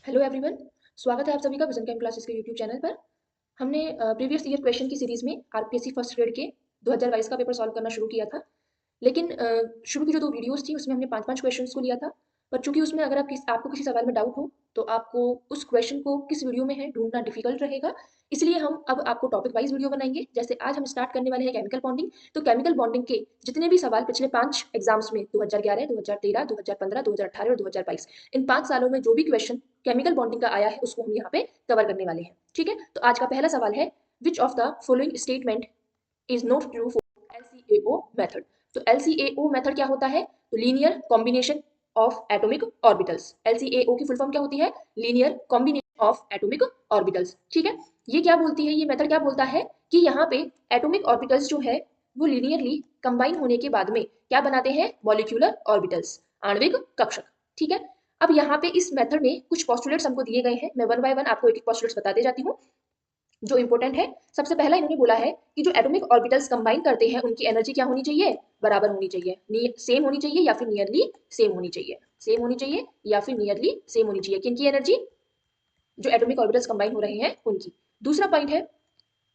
Hello everyone. स्वागत है आप सभी का विजन कैम क्लासेस के यूट्यूब चैनल पर। हमने प्रीवियस ईयर क्वेश्चन की सीरीज में आरपीएससी फर्स्ट ग्रेड के 2022 का पेपर सॉल्व करना शुरू किया था। लेकिन शुरू की जो 2 वीडियोस थी उसमें हमने 5-5 क्वेश्चंस को लिया था। पर चूंकि उसमें अगर आपको किसी सवाल में डाउट हो तो आपको उस क्वेश्चन को किस वीडियो में है ढूंढना डिफिकल्ट रहेगा। इसलिए हम अब आपको टॉपिक वाइज वीडियो बनाएंगे। जैसे आज हम स्टार्ट करने वाले हैं केमिकल बॉन्डिंग। तो केमिकल बॉन्डिंग के जितने भी सवाल पिछले 5 एग्जाम्स में 2011, 2013, 2015, 2018 और 2022, इन 5 सालों में जो भी क्वेश्चन केमिकल बॉन्डिंग का आया है उसको हम यहाँ पे कवर करने वाले हैं। ठीक है, तो आज का पहला सवाल है, which of the following statement is not true for LCAO method. तो एलसीएओ मेथड क्या होता है? तो linear combination of atomic orbitals. LCAO की फुल फॉर्म क्या होती है? Linear combination of atomic orbitals. ठीक है, ये क्या बोलती है, ये मेथड क्या बोलता है कि यहाँ पे एटॉमिक ऑर्बिटल्स जो है वो लीनियरली कंबाइन होने के बाद में क्या बनाते हैं? मॉलिक्यूलर ऑर्बिटल्स, आणविक कक्षक। ठीक है, अब यहाँ पे इस मेथड में कुछ पोस्टुलेट्स हमको दिए गए हैं। मैं वन बाय वन आपको एक एक पोस्टुलेट्स बताते जाती हूँ जो इंपॉर्टेंट है। सबसे पहला इन्होंने बोला है कि जो एटॉमिक ऑर्बिटल्स कंबाइन करते हैं उनकी एनर्जी क्या होनी चाहिए? बराबर होनी चाहिए, सेम होनी चाहिए या फिर नियरली सेम होनी चाहिए। सेम होनी चाहिए या फिर नियरली सेम होनी चाहिए। किनकी एनर्जी? जो एटॉमिक ऑर्बिटल्स कंबाइन हो रहे हैं उनकी। दूसरा पॉइंट है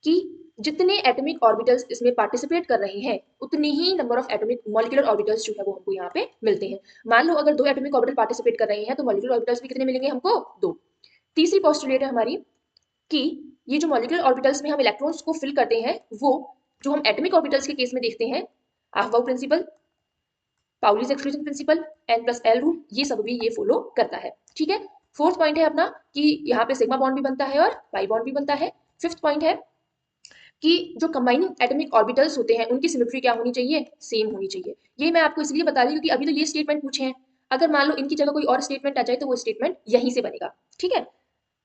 कि जितने एटॉमिक ऑर्बिटल्स इसमें पार्टिसिपेट कर रहे हैं उतने ही number of atomic molecular orbitals जो है वो हमको यहाँ पे मिलते हैं। मान लो अगर 2 एटॉमिक ऑर्बिटल पार्टिसिपेट कर रहे हैं तो मॉलिक्यूलर ऑर्बिटल्स भी कितने मिलेंगे हमको? 2। तीसरी पोस्टुलेट है हमारी कि ये जो मॉलिक्यूलर ऑर्बिटल्स में हम इलेक्ट्रॉन्स को फिल करते हैं वो जो हम एटॉमिक ऑर्बिटल्स के केस में देखते हैं, Aufbau principle, Pauli's exclusion principle, N+L rule, ये सब भी ये फॉलो करता है। ठीक है, फोर्थ पॉइंट है अपना कि यहाँ पे सिग्मा बॉन्ड भी बनता है और पाई बॉन्ड भी बनता है। फिफ्थ पॉइंट है कि जो कंबाइनिंग एटॉमिक ऑर्बिटल्स होते हैं उनकी सिमेट्री क्या होनी चाहिए? सेम होनी चाहिए। ये मैं आपको इसलिए बता रही हूँ क्योंकि अभी तो ये स्टेटमेंट पूछे हैं। अगर मान लो इनकी जगह कोई और स्टेटमेंट आ जाए तो वो स्टेटमेंट यहीं से बनेगा। ठीक है,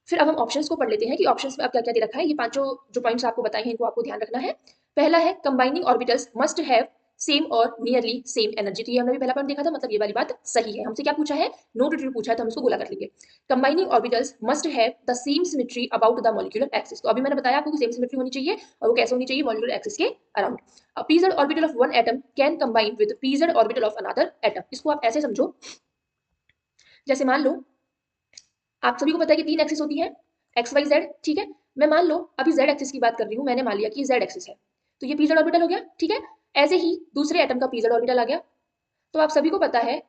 फिर अब हम ऑप्शंस को पढ़ लेते हैं कि ऑप्शंस में अब क्या क्या दे रखा है। ये पांचों जो पॉइंट्स आपको बताए हैं इनको आपको ध्यान रखना है। पहला है combining orbitals must have same और नियरली सेम एनर्जी। तो ये हमने भी पहला पॉइंट देखा था, मतलब ये वाली बात सही है। हमसे क्या पूछा है? नो टू ट्रू पूछा है तो हम इसको गोला कर लेंगे। Combining orbitals must have the same symmetry about the molecular axis. तो अभी मैंने बताया आपको कि सेम सिमेट्री होनी चाहिए और वो कैसे होनी चाहिए? मॉलिक्यूलर एक्सिस के around. A pz orbital of one atom can combine with pz orbital of another atom. इसको आप ऐसे समझो, जैसे मान लो आप सभी को पता है कि 3 एक्सिस होती है, एक्स वाई जेड। ठीक है, मैं मान लो अभी जेड एक्सिस की बात कर रही हूँ, मैंने मान लिया कि जेड एक्सिस है तो ये पीजेड ऑर्बिटल हो गया। ठीक है, ऐसे ही दूसरे एटम का पीजेड ऑर्बिटल आ गया। तो आप सभी को पता है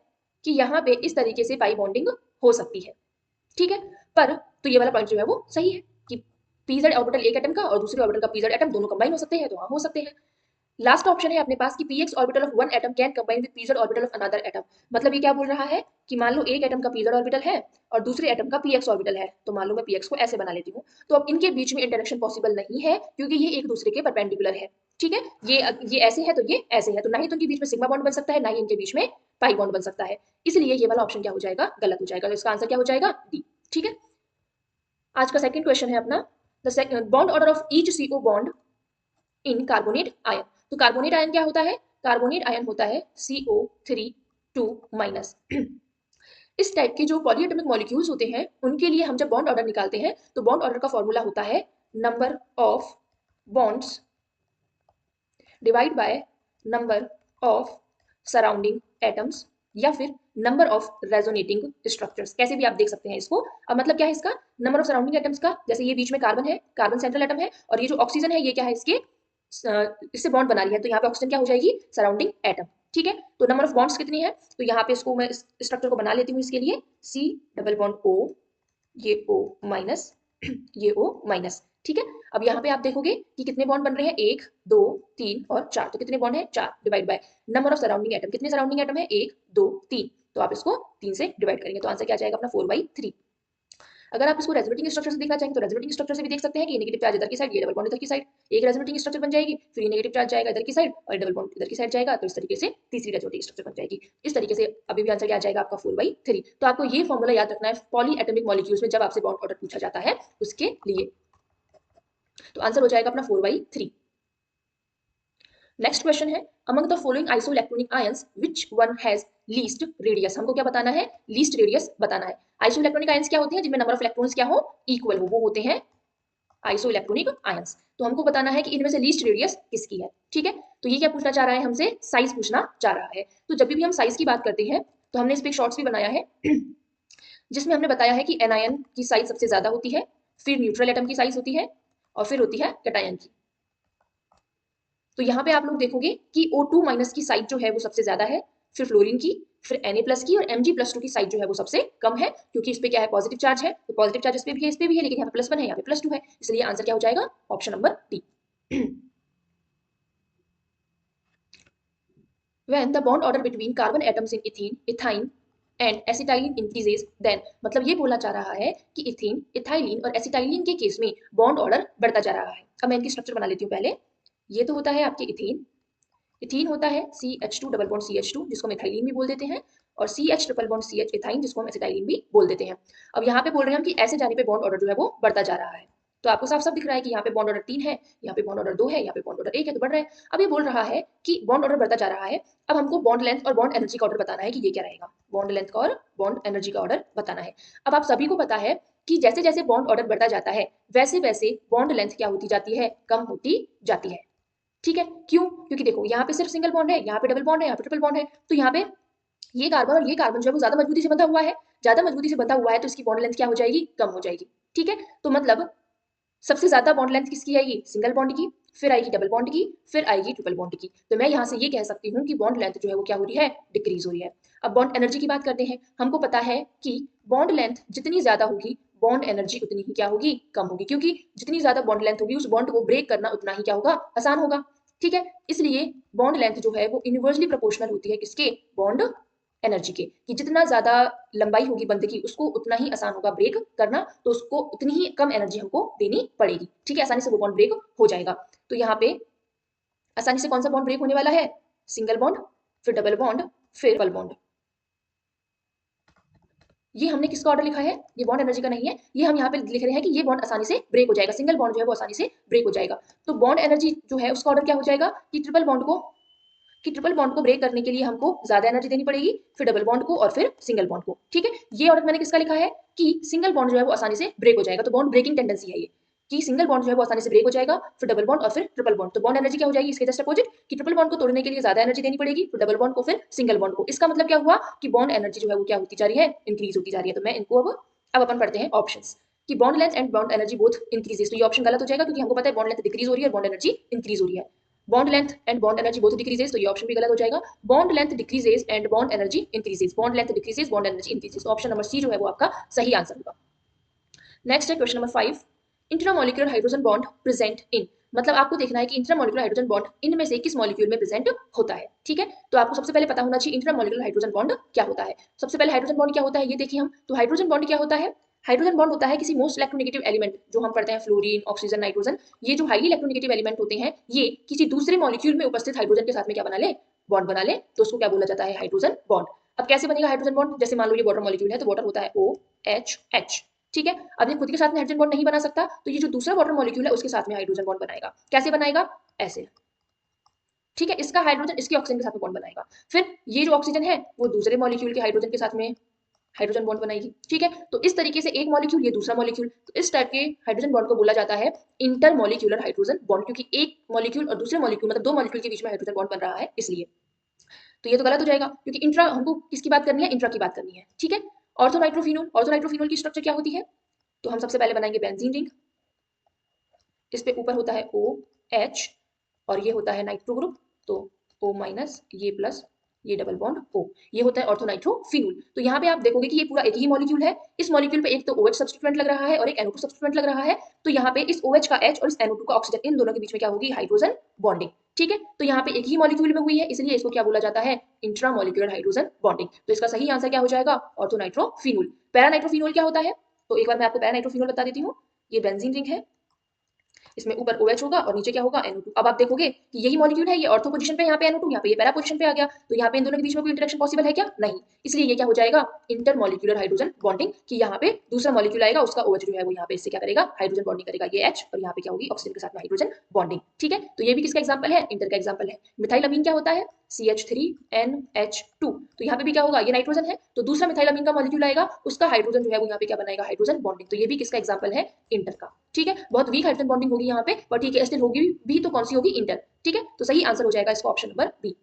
कि यहाँ पे इस तरीके से पाई बॉन्डिंग हो सकती है। ठीक है, पर तो ये वाला पॉइंट जो है वो सही है कि पीजेड ऑर्बिटल एक एटम का और दूसरे ऑर्बिटल का पीजेड एटम दोनों कंबाइन हो सकते हैं, तो हाँ हो सकते हैं। लास्ट ऑप्शन है अपने पास कि px orbital of one atom can combine with pz orbital of another atom. मतलब ये क्या बोल रहा है कि मान लो एक एटम का pz ऑर्बिटल है और दूसरे एटम का px ऑर्बिटल है, तो मान लो मैं px को ऐसे बना लेती हूँ। तो अब इनके बीच में इंटरेक्शन पॉसिबल नहीं है क्योंकि ये एक दूसरे के परपेंडिकुलर है। ठीक है, ये ऐसे है तो ये ऐसे है, तो ना ही तो इनके बीच में सिग्मा बॉन्ड बन सकता है ना ही इनके बीच में पाई बॉन्ड बन सकता है। इसलिए ये वाला ऑप्शन क्या हो जाएगा? गलत हो जाएगा। तो इसका आंसर क्या हो जाएगा? डी। ठीक है, आज का सेकंड क्वेश्चन है अपना, the bond order of each CO bond in carbonate ion. तो कार्बोनेट आयन क्या होता है? कार्बोनेट आयन होता है CO3 2-। इस टाइप के जो पॉलीएटॉमिक मॉलिक्यूल्स होते हैं उनके लिए हम जब बॉन्ड ऑर्डर निकालते हैं तो बॉन्ड ऑर्डर का फॉर्मूला होता है number of bonds divide by number of surrounding atoms या फिर नंबर ऑफ रेजोनेटिंग स्ट्रक्चर्स। कैसे भी आप देख सकते हैं इसको। अब मतलब क्या है इसका? नंबर ऑफ सराउंडिंग एटम्स का, जैसे ये बीच में कार्बन है, कार्बन सेंट्रल एटम है और ये जो ऑक्सीजन है ये क्या है? इसके इससे बॉन्ड बना रही है, तो यहाँ पे ऑक्सीजन क्या हो जाएगी? Surrounding atom. ठीक है, तो नंबर ऑफ बॉन्ड्स कितनी है? तो यहाँ पे इसको मैं स्ट्रक्चर को बना लेती हूँ इसके लिए, C डबल बॉन्ड O, ये O माइनस, ये O माइनस। ठीक है, अब यहाँ पे आप देखोगे कि कितने बॉन्ड बन रहे हैं? 1 2 3 और 4। तो कितने बॉन्ड है? 4 divide by number of surrounding atom. कितने सराउंडिंग एटम है? 1 2 3। तो आप इसको 3 से डिवाइड करेंगे तो आंसर क्या जाएगा अपना? 4/3। अगर आप इसको रेजोनेटिंग स्ट्रक्चर से देखना चाहेंगे तो रेजोनेटिंग स्ट्रक्चर से भी देख सकते हैं कि नेगेटिव चार्ज इधर की साइड, ये डबल बॉन्ड इधर की साइड, एक रेजोनेटिंग स्ट्रक्चर बन जाएगी। फिर ये नेगेटिव चार्ज जाएगा इधर की साइड और डबल बॉन्ड इधर की साइड जाएगा, तो इस तरीके से तीसरी रेजोनेटिंग स्ट्रक्चर बन जाएगी। इस तरीके से अभी भी आंसर क्या जाएगा आपका? 4/3। तो आपको ये फॉर्मूला याद रखना है पॉली एटॉमिक मॉलिक्यूल्स में जब आपसे बॉन्ड ऑर्डर पूछा जाता है उसके लिए। तो आंसर हो जाएगा अपना 4/3। नेक्स्ट क्वेश्चन है, among the following isoelectronic ions which one has least radius. हमको क्या बताना है? लीस्ट रेडियस बताना है। आइसोइलेक्ट्रॉनिक आयंस क्या होते हैं? जिनमें नंबर ऑफ इलेक्ट्रॉन्स क्या हो? इक्वल हो, वो होते हैं आइसोइलेक्ट्रॉनिक आयंस। तो हमको बताना है कि इनमें से लीस्ट रेडियस किसकी है। ठीक है, तो ये क्या पूछना चाह रहा है हमसे? साइज पूछना चाह रहा है। तो जब भी हम साइज की बात करते हैं तो हमने इस पे शॉर्ट्स भी बनाया है जिसमें हमने बताया है कि एनायन की साइज सबसे ज्यादा होती है, फिर न्यूट्रल एटम की साइज होती है और फिर होती है कैटायन की। तो यहाँ पे आप लोग देखोगे कि O2 माइनस की साइज जो है वो सबसे ज्यादा है, फिर फ्लोरीन की, फिर Na+ की और Mg+2 की साइज जो है वो सबसे कम है, क्योंकि इस पे क्या है पॉजिटिव चार्ज है, तो पॉजिटिव चार्ज इस पे भी है, इस पे भी है, लेकिन यहाँ पे +1 है, यहाँ पे +2 है, इसलिए आंसर क्या हो जाएगा option number D. When the bond order between carbon atoms in ethene, ethyne and acetylene increases, then मतलब ये बोला जा रहा है कि इथेन, इथाइलिन और एसिटाइलिन के केस में बॉन्ड ऑर्डर बढ़ता जा रहा है। अब मैं इनकी स्ट्रक्चर बना लेती हूँ पहले। ये तो होता है आपके इथेन, इथीन होता है CH2 डबल बॉन्ड CH2 जिसको हम इथाइलिन भी बोल देते हैं, और CH triple bond CH ethyne जिसको हम एसिटाइलिन भी बोल देते हैं। अब यहाँ पे बोल रहे हैं हम कि ऐसे जाने पे बॉन्ड ऑर्डर जो है वो बढ़ता जा रहा है। तो आपको साफ साफ दिख रहा है कि यहाँ पे बॉन्ड ऑर्डर 3 है, यहाँ पे बॉन्ड ऑर्डर 2 है, यहाँ पे बॉन्ड ऑर्डर 1 है, तो बढ़ रहा है। अब ये बोल रहा है कि बॉन्ड ऑर्डर बढ़ता जा रहा है। अब हमको बॉन्ड लेंथ और बॉन्ड एनर्जी का ऑर्डर बताना है कि ये क्या रहेगा, बॉन्ड लेंथ का और बॉन्ड एनर्जी का ऑर्डर बताना है। अब आप सभी को पता है कि जैसे जैसे बॉन्ड ऑर्डर बढ़ता जाता है वैसे वैसे बॉन्ड लेंथ क्या होती जाती है, कम होती जाती है। ठीक है, क्यों? क्योंकि देखो यहाँ पे सिर्फ सिंगल बॉन्ड है, यहाँ पे डबल बॉन्ड है, यहाँ पे ट्रिपल बॉन्ड है, तो यहाँ पे ये कार्बन और ये कार्बन जो है वो ज्यादा मजबूती से बंधा हुआ है, ज्यादा मजबूती से बंधा हुआ है, तो इसकी बॉन्ड लेंथ क्या हो जाएगी, कम हो जाएगी। ठीक है, तो मतलब सबसे ज्यादा बॉन्ड लेंथ किसकी आएगी, सिंगल बॉन्ड की, फिर आएगी डबल बॉन्ड की, फिर आएगी ट्रिपल बॉन्ड की। तो मैं यहाँ से ये कह सकती हूँ कि बॉन्ड लेंथ जो है वो क्या हो रही है, डिक्रीज हो रही है। अब बॉन्ड एनर्जी की बात करते हैं। हमको पता है कि बॉन्ड लेंथ जितनी ज्यादा होगी बॉन्ड एनर्जी उतनी ही क्या होगी, कम होगी, क्योंकि जितनी ज्यादा बॉन्ड लेंथ होगी उस बॉन्ड को ब्रेक करना उतना ही क्या होगा, आसान होगा। ठीक है, इसलिए बॉन्ड लेंथ जो है वो इनवर्सली प्रोपोर्शनल होती है किसके, बॉन्ड एनर्जी के, कि जितना ज्यादा लंबाई होगी बंध की उसको उतना ही आसान होगा ब्रेक करना, तो उसको उतनी ही कम एनर्जी हमको देनी पड़ेगी। ठीक है, आसानी से वो बॉन्ड ब्रेक हो जाएगा। तो यहाँ पे आसानी से कौन सा बॉन्ड ब्रेक होने वाला है, सिंगल बॉन्ड, फिर डबल बॉन्ड, फिर ट्रिपल बॉन्ड। ये हमने किसका ऑर्डर लिखा है, ये बॉन्ड एनर्जी का नहीं है, ये हम यहाँ पे लिख रहे हैं कि ये बॉन्ड आसानी से ब्रेक हो जाएगा, सिंगल बॉन्ड जो है वो आसानी से ब्रेक हो जाएगा। तो बॉन्ड एनर्जी जो है उसका ऑर्डर क्या हो जाएगा कि ट्रिपल बॉन्ड को ब्रेक करने के लिए हमको ज्यादा एनर्जी देनी पड़ेगी, फिर डबल बॉन्ड को और फिर सिंगल बॉन्ड को। ठीक है, ये ऑर्डर मैंने किसका लिखा है कि सिंगल बॉन्ड जो है वो आसानी से ब्रेक हो जाएगा, तो बॉन्ड ब्रेकिंग टेंडेंसी है ये, कि सिंगल बॉन्ड जो है वो आसानी से ब्रेक हो जाएगा, फिर डबल बॉन्ड और फिर ट्रिपल बॉन्ड। तो बॉन्ड एनर्जी क्या हो जाएगी इसके जस्ट अपोजिट, कि ट्रिपल बॉन्ड को तोड़ने के लिए ज्यादा एनर्जी देनी पड़ेगी, फिर डबल बॉन्ड को, फिर सिंगल बॉन्ड को। इसका मतलब क्या हुआ कि बॉन्ड एनर्जी जो है वो क्या होती जा रही है, इंक्रीज होती जा रही है। तो मैं इनको अब अपन पढ़ते हैं ऑप्शंस, कि bond length and bond energy both increases. तो ये ऑप्शन गलत हो जाएगा, क्योंकि हमको पता है बॉन्ड लेंथ डिक्रीज हो रही है और बॉन्ड एनर्जी इंक्रीज हो रही है। Bond length and bond energy both decreases, तो ये ऑप्शन भी गलत हो जाएगा। Bond length decreases and bond energy increases, bond length decreases bond energy increases, option number C जो है वो आपका सही आंसर होगा। नेक्स्ट है question number 5, intramolecular hydrogen bond present in, मतलब आपको देखना है कि इंट्रामोलिकुलर हाइड्रोजन बॉन्ड इनमें से किस मॉलिक्यूल में प्रेजेंट होता है। ठीक है, तो आपको सबसे पहले पता होना चाहिए इंट्रामोलिकुलर हाइड्रोजन बॉन्ड क्या होता है। सबसे पहले हाइड्रोजन बॉन्ड क्या होता है ये देखिए हम, तो हाइड्रोजन बॉन्ड क्या होता है, हाइड्रोजन बॉन्ड होता है किसी मोस्ट इलेक्ट्रोनेगेटिव एलिमेंट, जो हम पढ़ते हैं फ्लोरीन, ऑक्सीजन, नाइट्रोजन, ये जो हाईली इलेक्ट्रोनेगेटिव एलिमेंट होते हैं ये किसी दूसरे मॉलिक्यूल में उपस्थित हाइड्रोजन के साथ में क्या बना ले, बॉन्ड बना ले, तो उसको क्या बोला जाता है, हाइड्रोजन बॉन्ड। अब कैसे बनेगा हाइड्रोजन बॉन्ड, जैसे मान लो ये वाटर मॉलिक्यूल है, तो वाटर होता है OH। ठीक है, अब ये खुद के साथ में हाइड्रोजन बॉन्ड नहीं बना सकता, तो ये जो दूसरा वाटर मॉलिक्यूल है उसके साथ में हाइड्रोजन बॉन्ड बनाएगा। कैसे बनाएगा, ऐसे। ठीक है, इसका हाइड्रोजन इसके ऑक्सीजन के साथ में बॉन्ड बनाएगा, फिर ये जो ऑक्सीजन है वो दूसरे मॉलिक्यूल के हाइड्रोजन के साथ में हाइड्रोजन बॉन्ड बनाएगी। ठीक है, तो इस तरीके से एक मॉलिक्यूल ये दूसरा मॉलिक्यूल, तो इस टाइप के हाइड्रोजन बॉन्ड को बोला जाता है इंटरमॉलिक्यूलर हाइड्रोजन बॉन्ड, क्योंकि एक मॉलिक्यूल और दूसरे मॉलिक्यूल मतलब दो मॉलिक्यूल के बीच में हाइड्रोजन बॉन्ड बन रहा है इसलिए। तो ये तो गलत हो जाएगा, क्योंकि इंट्रा हमको किसकी बात करनी है, इंट्रा की बात करनी है। ठीक है, ऑर्थोनाइट्रोफिनोल, ऑर्थोनाइट्रोफिनोल की स्ट्रक्चर क्या होती है, तो हम सबसे पहले बनाएंगे बेंजीन रिंग, इस पे ऊपर होता है OH और ये होता है नाइट्रो ग्रुप, तो O- ये प्लस ये डबल बॉन्ड O, ये होता है ऑर्थोनाइट्रोफिनोल। तो यहाँ पे आप देखोगे कि ये पूरा एक ही मॉलिक्यूल है, इस मॉलिक्यूल पे एक तो OH सब्स्टिट्यूएंट लग रहा है और एक NO2 सब्स्टिट्यूएंट लग रहा है, तो यहाँ पे इस OH का H और इस NO2 का ऑक्सीजन, इन दोनों के बीच में क्या होगी, हाइड्रोजन बॉन्डिंग। ठीक है, तो यहाँ पे एक ही मॉलिक्यूल में हुई है इसलिए इसको क्या बोला जाता है, इंट्रामॉलिक्यूलर हाइड्रोजन बॉन्डिंग। तो इसका सही आंसर क्या हो जाएगा, ऑर्थोनाइट्रोफिनोल। पैरानाइट्रोफिनोल क्या होता है, तो एक बार मैं आपको पैरानाइट्रोफिनोल बता देती हूँ, ये बेंजीन रिंग है, इसमें ऊपर OH होगा और नीचे क्या होगा, NO2। अब आप देखोगे कि यही मॉलिक्यूल है, ये ऑर्थो पोजीशन पे, यहाँ पे NO2, यहाँ पे ये पैरा पोजीशन पे आ गया, तो यहाँ पे इन दोनों के बीच में कोई इंटरेक्शन पॉसिबल है क्या, नहीं, इसलिए ये क्या हो जाएगा, इंटरमॉलिक्यूलर हाइड्रोजन बॉन्डिंग, कि यहाँ पे दूसरा मॉलिक्यूल आएगा उसका OH जो है वो यहाँ पे इससे क्या करेगा, हाइड्रोजन बॉन्डिंग करेगा, ये H, और यहाँ पे क्या होगी, ऑक्सीजन के साथ में हाइड्रोजन बॉन्डिंग। ठीक है, तो ये भी किसका एग्जाम्पल है, इंटर का एग्जाम्पल है। मिथाइलअमीन क्या होता है, CH3NH2, तो यहाँ पे भी क्या होगा, ये नाइट्रोजन है, तो दूसरा मिथाइलअमीन का मॉलिक्यूल आएगा, उसका हाइड्रोजन जो है वो यहाँ पे क्या बनाएगा, हाइड्रोजन बॉन्डिंग, तो ये भी किसका एग्जाम्पल है, इंटर का। ठीक है, बहुत वीक हाइड्रोजन बॉन्डिंग होगी यहाँ पे, पर ठीक है स्टिल होगी भी, तो कौन सी होगी, इंटर। ठीक है, तो सही आंसर हो जाएगा इसका option number B.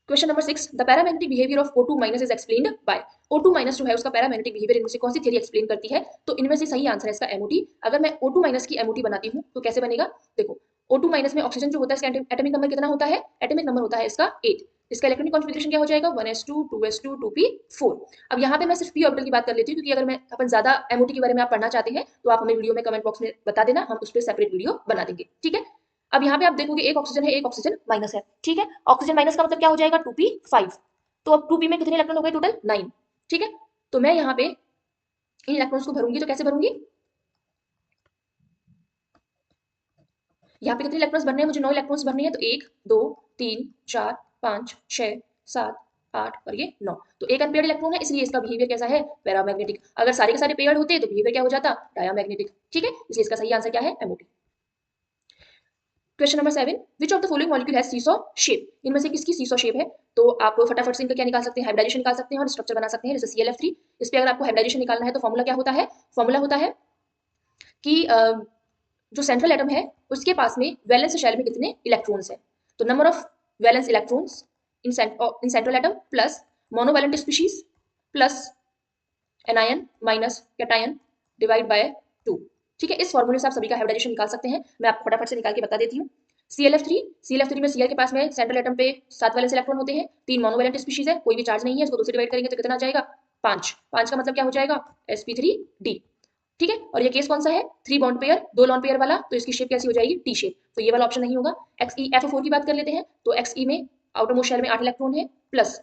Question number 6, the paramagnetic behaviour of O2 minus is explained by. O2 minus जो है उसका पैरामैग्नेटिक बिहेवियर इनमें से कौन सी थ्योरी एक्सप्लेन करती है? तो इनमें से सही आंसर है इसका MOT। अगर मैं O2 माइनस की MOT बनाती हूँ तो कैसे बनेगा? देखो, O2 माइनस में ऑक्सीजन जो होता है इसका एटॉमिक नंबर कितना होता है? एटॉमिक नंबर होता है इसका 8। इसका इलेक्ट्रॉनिक कॉन्फ़िगरेशन क्या हो जाएगा? 1s2 2s2 2p4। अब यहाँ पे मैं सिर्फ p ऑर्बिटल की बात कर लेती हूँ, क्योंकि अगर मैं अपन ज्यादा MOT के बारे में आप पढ़ना चाहते हैं तो आप हमें वीडियो में कमेंट बॉक्स में बता देना, हम उस पर सेपरेट वीडियो बना देंगे, ठीक है। अब यहाँ पे आप देखोगे एक ऑक्सीजन है, एक ऑक्सीजन माइनस है, ठीक है। ऑक्सीजन माइनस का मतलब क्या हो जाएगा? 2p5। तो अब 2p में कितने इलेक्ट्रॉन हो गए टोटल? 9, ठीक है। तो मैं यहाँ पे इन इलेक्ट्रॉन्स को भरूंगी, तो कैसे भरूंगी? यहाँ पे कितने इलेक्ट्रॉन्स भरने हैं? मुझे 9 इलेक्ट्रॉन्स भरने हैं, तो 1 2 3 4 5 6 7 8 और ये 9। तो एक अनपेयर्ड इलेक्ट्रॉन है, इसलिए इसका बिहेवियर कैसा है? पैरामैग्नेटिक। अगर सारे के सारे पेयर्ड होते तो बिहेवियर क्या हो जाता? डायामैग्नेटिक, ठीक है। इसलिए इसका सही आंसर क्या है? MOT। Question number 7, which of the following molecule has seesaw shape? इनमें से किसकी सीसॉ शेप है? तो आप फटाफट से इनका क्या निकाल सकते हैं? हाइब्रिडाइजेशन निकाल सकते हैं और स्ट्रक्चर बना सकते हैं, जैसे ClF3। इस पे अगर आपको हाइब्रिडाइजेशन निकालना है तो फॉर्मूला क्या होता है? फॉर्मूला होता है कि जो सेंट्रल एटम है उसके पास में वैलेंस शेल में कितने इलेक्ट्रॉन्स हैं। तो number of valence electrons in central atom plus monovalent species plus anion minus cation divide by 2, ठीक है। इस फॉर्मूले से आप सभी का हाइब्रिडाइजेशन निकाल सकते हैं। मैं आपको फटाफट से निकाल के बता देती हूँ। ClF3 में Cl के पास में सेंट्रल एटम पे 7 वैलेंस इलेक्ट्रॉन होते हैं, 3 मोनोवैलेंट स्पीशीज है, कोई भी चार्ज नहीं है, इसको 2 से डिवाइड करेंगे तो कितना आ जाएगा? 5। 5 का मतलब क्या हो जाएगा? sp3d, ठीक है। और ये केस कौन सा है? 3 बॉन्ड पेयर, 2 लॉन पेयर वाला, तो इसकी शेप कैसी हो जाएगी? T shape. तो ये वाला ऑप्शन नहीं होगा। XeF4 की बात कर लेते हैं, तो Xe में आउटर मोस्ट शेल में 8 इलेक्ट्रॉन है प्लस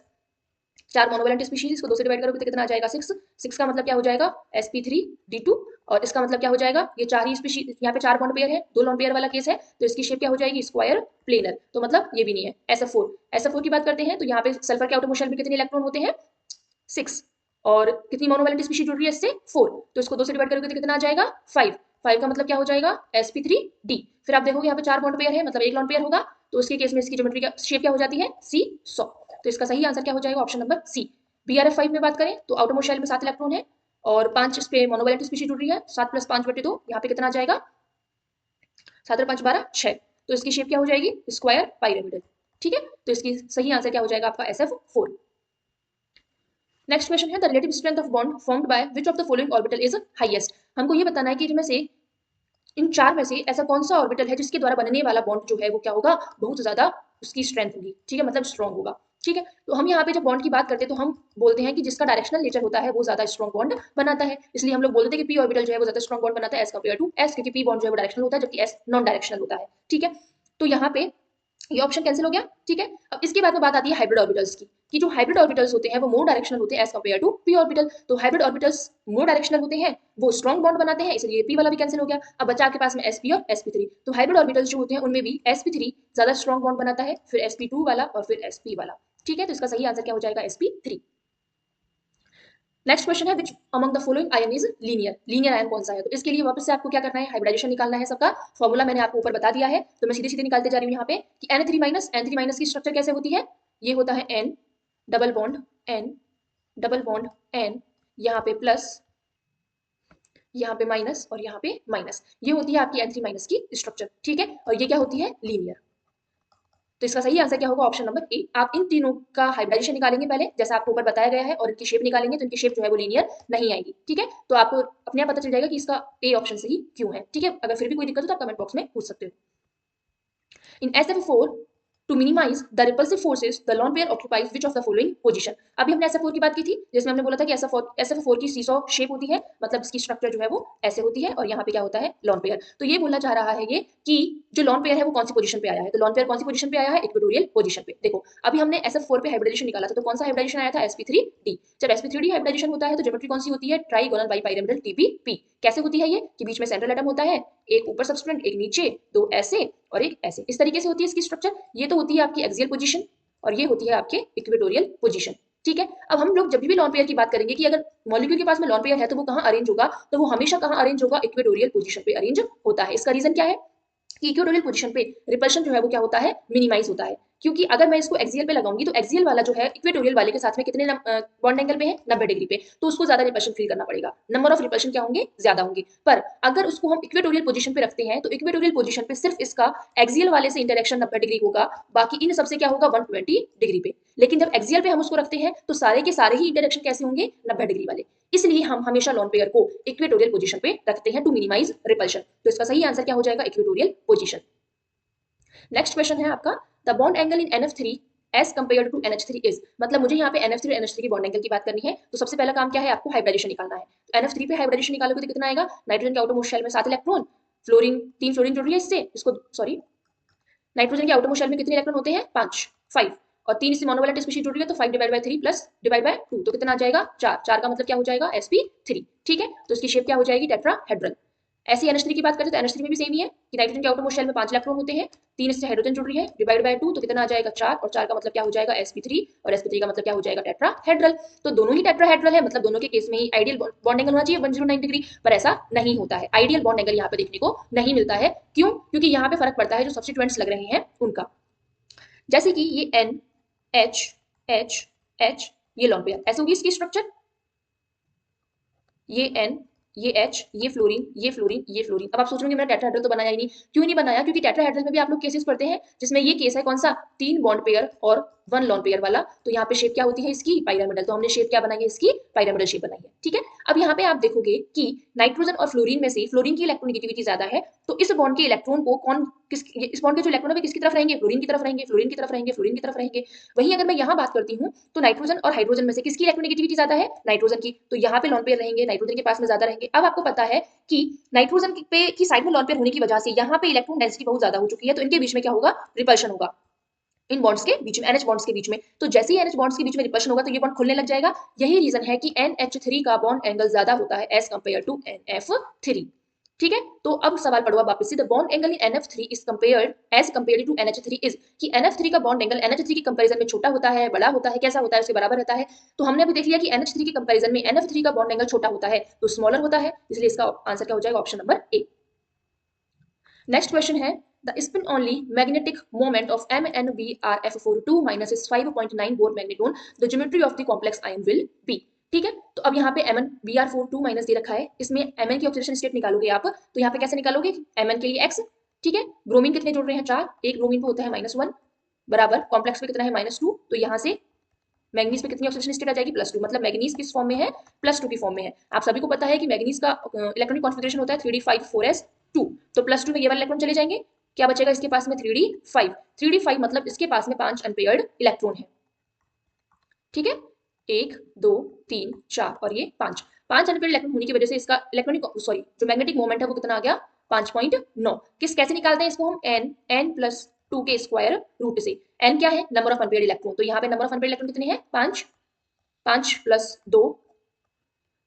4 मोनोवैलेंट स्पीशीज, इसको 2 से डिवाइड करोगे तो कितना आ जाएगा? 6। 6 का मतलब क्या हो जाएगा? sp3d2। और इसका मतलब क्या हो जाएगा? ये 4 ही स्पीशीज, यहाँ पे 4 बॉन्ड पेयर है, 2 लॉन पेयर वाला केस है, तो इसकी शेप क्या हो जाएगी? Square planar. तो मतलब ये भी नहीं है। SF4 की बात करते हैं, तो यहाँ पे सल्फर के आउटर मोस्ट शेल में कितने इलेक्ट्रॉन होते हैं? 6। और कितनी मोनोवैलेंट स्पीशीज जुड़ रही है इससे? 4। तो इसको 2 से डिवाइड करोगे तो कितना आ जाएगा? 5। 5 का मतलब क्या हो जाएगा? sp3d। फिर आप देखोगे यहाँ पे 4 बॉन्ड पेयर है, मतलब 1 लॉन पेयर होगा, तो उसके केस में इसकी ज्योमेट्री का शेप क्या हो जाती है? C100। तो इसका सही आंसर क्या हो जाएगा? ऑप्शन नंबर सी। BRF5 में बात करें तो आउटर मोस्ट शेल में 7 इलेक्ट्रॉन है और 5 इस पे मोनोवैलेंट स्पीशीज जुड़ रही है। 7 + 5/2, यहाँ पे कितना आ जाएगा? 7 और 5 12 6। तो इसकी शेप क्या हो जाएगी? स्क्वायर पाइरामिडल, ठीक है। तो इसकी सही आंसर क्या हो जाएगा आपका? SF4। नेक्स्ट क्वेश्चन है, the relative strength of bond formed by which of the following orbital is highest? हमको ये बताना है कि इनमें से इन 4 में से ऐसा कौन सा ऑर्बिटल है जिसके द्वारा बनने वाला बॉन्ड जो है वो क्या होगा? बहुत ज्यादा उसकी स्ट्रेंथ होगी, ठीक है, मतलब स्ट्रॉन्ग होगा, ठीक है। तो हम यहाँ पे जब बॉन्ड की बात करते हैं तो हम बोलते हैं कि जिसका डायरेक्शनल नेचर होता है वो ज्यादा स्ट्रॉन्ग बॉन्ड बनाता है, इसलिए हम लोग बोलते हैं कि पी ऑर्बिटल जो है वो ज्यादा स्ट्रॉन्ग बॉन्ड बनाता है एज कम्पेयर टू एस, क्योंकि पी बॉन्ड जो है वो डायरेक्शनल होता है जबकि एस नॉन डायरेक्शनल होता है, ठीक है। तो यहाँ पे ये ऑप्शन कैंसिल हो गया, ठीक है। अब इसके बाद में बात आती है हाइब्रिड ऑर्बिटल्स की, कि जो हाइब्रिड ऑर्बिटल्स होते हैं वो मोर डायरेक्शनल होते हैं as compare to P orbital. तो हाइब्रिड ऑर्बिटल्स मोर डायरेक्शनल होते हैं, वो स्ट्रॉन्ग बॉन्ड बनाते हैं, इसलिए पी वाला भी कैंसिल हो गया। अब बचा आपके पास में sp और sp3। तो हाइब्रिड ऑर्बिटल्स जो होते हैं उनमें भी sp3 ज्यादा स्ट्रॉन्ग बॉन्ड बनाता है, फिर sp2 वाला और फिर sp वाला, ठीक है। तो इसका सही आंसर क्या हो जाएगा? sp3। नेक्स्ट क्वेश्चन है, which among the following ion is linear? Linear ion कौन सा है? तो इसके लिए वापस से आपको क्या करना है? हाइब्रिडाइजेशन निकालना है सबका। फॉर्मूला मैंने आपको ऊपर बता दिया है, तो मैं सीधे सीधे निकालते जा रही हूँ यहाँ पे कि N3 माइनस की स्ट्रक्चर कैसे होती है? ये होता है N double bond N double bond N, यहाँ पे प्लस, यहाँ पे माइनस और यहाँ पे माइनस। ये होती है आपकी N3 माइनस की स्ट्रक्चर, ठीक है। और ये क्या होती है? लीनियर। तो इसका सही आंसर क्या होगा? Option number A. आप इन तीनों का हाइब्रिडाइजेशन निकालेंगे पहले, जैसा आपको ऊपर बताया गया है, और इनकी शेप निकालेंगे तो इनकी शेप जो है वो लीनियर नहीं आएगी, ठीक है। तो आपको अपने आप पता चल जाएगा कि इसका ए ऑप्शन सही क्यों है, ठीक है। अगर फिर भी कोई दिक्कत हो तो आप कमेंट बॉक्स में पूछ सकते हो। In SF4, to minimize the repulsive forces, the lone pair occupies which of the following position? अभी हमने SF4 की बात की थी, जिसमें हमने बोला था कि SF4 की सीसॉ शेप होती है, मतलब इसकी स्ट्रक्चर जो है वो ऐसे होती है, और यहाँ पे क्या होता है? Lone pair. तो ये बोलना चाह रहा है ये कि जो लॉन पेयर है वो कौन सी पोजीशन पे आया है? तो लॉन पेयर कौन सी पोजीशन पे आया है? इक्वेटोरियल पोजीशन पे। देखो, अभी हमने SF4 पे हाइब्रिडाइजेशन निकाला था, तो कौन सा हाइब्रिडाइजेशन आया था? sp3d। जब sp3d हाइब्रिडाइजेशन होता है तो ज्योमेट्री कौन सी होती है? Trigonal bipyramidal tpp। कैसे होती है ये? कि बीच में सेंट्रल एटम होता है, एक ऊपर सबस्टेंट, एक नीचे, दो ऐसे और एक ऐसे, इस तरीके से होती है इसकी स्ट्रक्चर। ये तो होती है आपकी एक्सियल पोजीशन और ये होती है आपके इक्वेटोरियल पोजीशन, ठीक है। अब हम लोग जब भी लॉन पेयर की बात करेंगे कि अगर मॉलिक्यूल के पास में लॉन पेयर है तो वो कहाँ अरेंज होगा? तो वो हमेशा कहाँ अरेंज होगा? इक्वेटोरियल पोजीशन पे अरेंज होता है। इसका रीजन क्या है कि इक्वेटोरियल पोजीशन पे रिपल्शन जो है वो क्या होता है? मिनिमाइज होता है। क्योंकि अगर मैं इसको एक्सियल पे लगाऊंगी तो एक्सियल वाला जो है इक्वेटोरियल वाले के साथ में कितने बॉन्ड एंगल पे है, 90 डिग्री पे, तो उसको ज्यादा रिपल्शन फील करना पड़ेगा, नंबर ऑफ रिपल्शन क्या होंगे, ज्यादा होंगे। पर अगर उसको हम इक्वेटोरियल पोजीशन पे रखते हैं तो इक्वेटोरियल पोजीशन पे सिर्फ इसका एक्सियल वाले से इंटरेक्शन 90 डिग्री होगा, बाकी इन सबसे क्या होगा 120 डिग्री पे। लेकिन जब एक्सियल पे हम उसको रखते हैं तो सारे के सारे ही इंटरेक्शन कैसे होंगे, 90 डिग्री वाले। इसलिए हम हमेशा लोन पेयर को इक्वेटोरियल पोजीशन पे रखते हैं टू मिनिमाइज रिपल्शन। तो इसका सही आंसर क्या हो जाएगा, इक्वेटोरियल पोजीशन। नेक्स्ट क्वेश्चन है आपका, the bond angle in NF3 as compared to NH3 is, मतलब मुझे यहाँ पे NF3 और NH3 की बॉन्ड एंगल की बात करनी है। तो सबसे पहला काम क्या है, आपको हाइब्रिडेशन निकालना है। तो NF3 पे हाइब्रिडेशन निकालोगे तो कितना आएगा, नाइट्रोजन के आउटरमोस्ट शेल में 7 इलेक्ट्रॉन, फ्लोरीन 3 फ्लोरीन जुड़ रही है इससे, इसको सॉरी नाइट्रोजन के आउटरमोस्ट शेल में कितने इलेक्ट्रॉन होते हैं, 5 और 3 इससे मोनोवैलेंट स्पीशीज जुड़ रही है, तो 5 divide by 3 plus divide by 2, तो कितना आ जाएगा 4। 4 का मतलब क्या हो जाएगा, sp3। ठीक है, तो इसकी शेप क्या हो जाएगी, टेट्राहेड्रल। ऐसी NH3 की बात करें तो NH3 में भी सेम ही है कि नाइट्रोजन के आउटरमोस्ट शेल में 5 इलेक्ट्रॉन होते हैं, 3 इससे हाइड्रोजन जुड़ रही है, डिवाइड बाय 2, तो कितना आ जाएगा 4 और 4 का मतलब क्या हो जाएगा sp3 और sp3 का मतलब क्या हो जाएगा टेट्राहेड्रल। तो दोनों ही टेट्राहेड्रल है, मतलब दोनों के केस में ही आइडियल बॉन्ड एंगल होना चाहिए 109 डिग्री, पर ऐसा नहीं होता है। आइडियल बॉन्ड एंगल यहाँ पे देखने को नहीं मिलता है। क्यों, क्योंकि यहाँ पे फर्क पड़ता है जो सब्स्टिट्यूएंट्स लग रहे हैं उनका। जैसे कि ये N H H H, ये लॉन पेयर ऐसे होगी इसकी स्ट्रक्चर, ये N ये H ये फ्लोरीन ये फ्लोरीन ये फ्लोरीन। अब आप सोच रहे होंगे मैंने टेट्राहेड्रल तो बनाया ही नहीं। क्यों नहीं बनाया, क्योंकि टेट्राहेड्रल में भी आप लोग केसेस पढ़ते हैं जिसमें ये केस है कौन सा, 3 बॉन्ड पेयर और 1 लॉन पेयर वाला। तो यहाँ पे शेप क्या होती है इसकी, पिरामिडल। तो हमने शेप क्या बनाई है इसकी, पिरामिडल शेप बनाई है। ठीक है, अब यहाँ पे आप देखोगे कि नाइट्रोजन और फ्लोरीन में से फ्लोरीन की इलेक्ट्रोनेगेटिविटी ज्यादा है, तो इस बॉन्ड के इलेक्ट्रॉन को कौन किस, इस बॉन्ड के जो इलेक्ट्रॉन है किसकी तरफ रहेंगे, फ्लोरीन की तरफ रहेंगे, फ्लोरीन की तरफ रहेंगे, फ्लोरीन की तरफ रहेंगे। वहीं अगर मैं यहाँ बात करती हूँ तो नाइट्रोजन और हाइड्रोजन में से किसकी इलेक्ट्रोनेगेटिविटी ज्यादा है, नाइट्रोजन की, तो यहाँ पे लॉन पेयर रहेंगे, नाइट्रोजन के पास में ज्यादा रहेंगे। अब आपको पता है कि नाइट्रोजन पे की साइड में लॉन पेयर होने की वजह से यहाँ पे इलेक्ट्रॉन डेंसिटी बहुत ज्यादा हो चुकी है, तो इनके बीच में क्या होगा, रिपल्शन होगा, इन बॉन्ड्स के बीच में, NH बॉन्ड्स के बीच में। तो जैसे ही NH बॉन्ड्स के बीच में रिपल्शन होगा तो ये बॉन्ड खुलने लग जाएगा। यही रीजन है कि NH3 का बॉन्ड एंगल ज्यादा होता है एज कंपेयर टू NF3। ठीक है, तो अब सवाल पढ़ो वापस से, the bond angle in NF3 is compared as compared to NH3 is, कि NF3 का बॉन्ड एंगल NH3 की कंपैरिजन में छोटा होता है, बड़ा होता है, कैसा होता है, उसके बराबर रहता है। तो हमने अभी देख लिया कि NH3 की कंपैरिजन में NF3 का बॉन्ड एंगल छोटा होता है, तो स्मॉलर होता है, इसलिए इसका आंसर क्या हो जाएगा, option number A. Next question है, the spin only magnetic moment of MnBrF42 minus is 5.9 Bohr magneton, the geometry of the complex ion will be। ठीक है, तो अब यहाँ पे MnBr42 माइनस दे रखा है, इसमें Mn की ऑक्सीडेशन स्टेट निकालोगे आप, तो यहाँ पे कैसे निकालोगे, Mn के लिए x। ठीक है, ब्रोमीन कितने जोड़ रहे हैं, 4, एक ब्रोमीन पे होता है -1 बराबर कॉम्प्लेक्स पे कितना है -2, तो यहाँ से मैग्नीज पे कितनी ऑक्सीडेशन स्टेट आ जाएगी, +2, मतलब मैग्नीज किस फॉर्म में है, +2 की फॉर्म में है। आप सभी को पता है कि मैग्नीज का इलेक्ट्रॉनिक कॉन्फिगरेशन होता है 3d5 4s2, तो +2 में ये वाले इलेक्ट्रॉन चले जाएंगे, क्या बचेगा इसके पास में 3d5। 3d5 मतलब इसके पास में 5 अनपेयर्ड इलेक्ट्रॉन है। ठीक है, 1 2 3 4 और ये 5 अनपेयर्ड इलेक्ट्रॉन होने की वजह से इसका इलेक्ट्रॉनिक सॉरी जो मैग्नेटिक मोमेंट है वो कितना आ गया, 5.9। किस कैसे निकालते हैं इसको हम, n+2 के स्क्वायर रूट से। n क्या है, नंबर ऑफ अनपेयर्ड इलेक्ट्रॉन, तो यहाँ पे नंबर ऑफ अनपेयर्ड इलेक्ट्रॉन कितने हैं, 5, 5 + 2,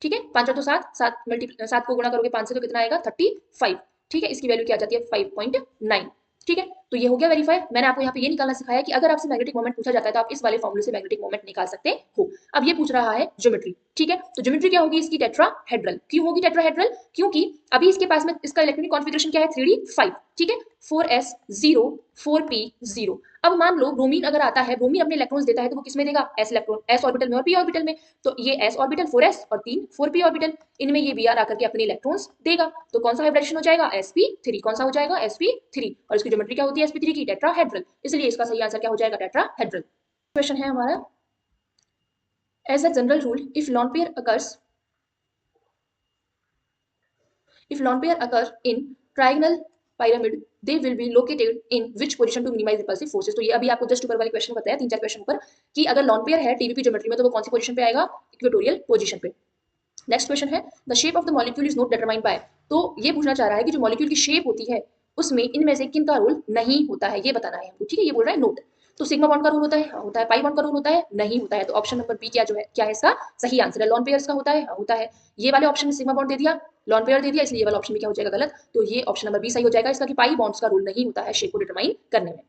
ठीक है, 5 और 2 7, 7 को गुणा करोगे 5 से तो कितना आएगा 35। ठीक है, इसकी वैल्यू क्या आ जाती है 5.9। ठीक है, तो ये हो गया वेरीफाई। मैंने आपको यहाँ पे ये निकालना सिखाया कि अगर आपसे मैग्नेटिक मोमेंट पूछा जाता है तो आप इस वाले फॉर्मूले से मैग्नेटिक मोमेंट निकाल सकते हो। अब ये पूछ रहा है ज्योमेट्री। ठीक है, तो ज्योमेट्री क्या होगी इसकी, टेट्राहेड्रल। क्यों होगी टेट्राहेड्रल, क्योंकि अभी इसके पास में इसका इलेक्ट्रॉनिक कॉन्फिगरेशन क्या है, 3d5। ठीक है, 4s0 4p0। अब मान लो ब्रोमीन अगर आता है, ब्रोमीन अपने इलेक्ट्रॉन्स देता है तो वो किसमें देगा, s इलेक्ट्रॉन, s ऑर्बिटल में और p ऑर्बिटल में। तो ये s ऑर्बिटल 4s और 3 4p ऑर्बिटल, इनमें ये br आकर के अपने इलेक्ट्रॉन्स देगा, तो कौन सा हाइब्रिडेशन हो जाएगा, sp3। कौन सा हो जाएगा, sp3, और इसकी ज्योमेट्री क्या होती है sp3 की, टेट्राहेड्रल, इसलिए इसका सही आंसर क्या हो जाएगा, टेट्राहेड्रल। क्वेश्चन है हमारा, as a general rule if lone pair occurs in trigonal pyramid they will be located in which position to minimize repulsive forces। तो ये अभी आपको जस्ट ऊपर वाले क्वेश्चन बताया, 3-4 क्वेश्चन ऊपर, कि अगर लॉन पेयर है टीवीपी ज्योमेट्री में तो वो कौन सी पोजीशन पे आएगा, इक्वेटोरियल पोजीशन पे। नेक्स्ट क्वेश्चन है, the shape of the molecule is not determined by. तो ये पूछना चाह रहा है कि जो मॉलिक्यूल की शेप होती है उसमें इनमें से किन का रोल नहीं होता है, ये बताना है हमको। ठीक है, ये बोल रहा है नोट। तो सिग्मा बॉन्ड का रोल होता है, हाँ होता है। पाई बॉन्ड का रोल होता है, नहीं होता है। तो ऑप्शन नंबर बी क्या जो है, क्या है इसका सही आंसर है। लॉन पेयर्स का होता है, हाँ होता है। ये वाले ऑप्शन में सिग्मा बॉन्ड दे दिया, लॉन पेयर दे दिया, इसलिए ये वाला ऑप्शन में क्या हो जाएगा, गलत। तो ये ऑप्शन नंबर बी सही हो जाएगा इसका, कि पाई बॉन्ड्स का रोल नहीं होता है शेप को डिटरमाइन करने में।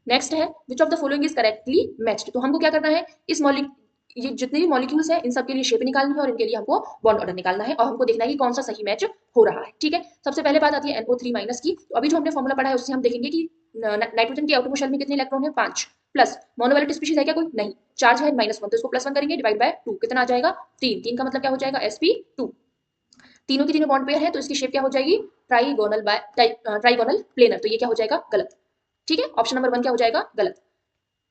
नेक्स्ट है, which of the following is correctly matched. तो हमको क्या करना है, इस ये जितने भी मॉलिक्यूल्स हैं इन सब के लिए शेप निकालनी है और इनके लिए हमको बॉन्ड ऑर्डर निकालना है और हमको देखना है कि कौन सा सही मैच हो रहा है। ठीक है, सबसे पहले बात आती है NO3 माइनस की। तो अभी जो हमने फॉर्मूला पढ़ा है उससे हम देखेंगे कि नाइट्रोजन के आउटरमोस्ट शेल में कितने इलेक्ट्रॉन है 5 प्लस मोनोवैलेंट स्पीशीज है क्या कोई नहीं, चार्ज है -1 तो इसको +1 करेंगे डिवाइड बाय 2 कितना आ जाएगा 3, 3 का मतलब क्या हो जाएगा sp2, तीनों की तीनों बॉन्ड पेयर है तो इसकी शेप क्या हो जाएगी ट्राइगोनल प्लेनर, तो ये क्या हो जाएगा गलत। ठीक है, ऑप्शन नंबर 1 क्या हो जाएगा गलत।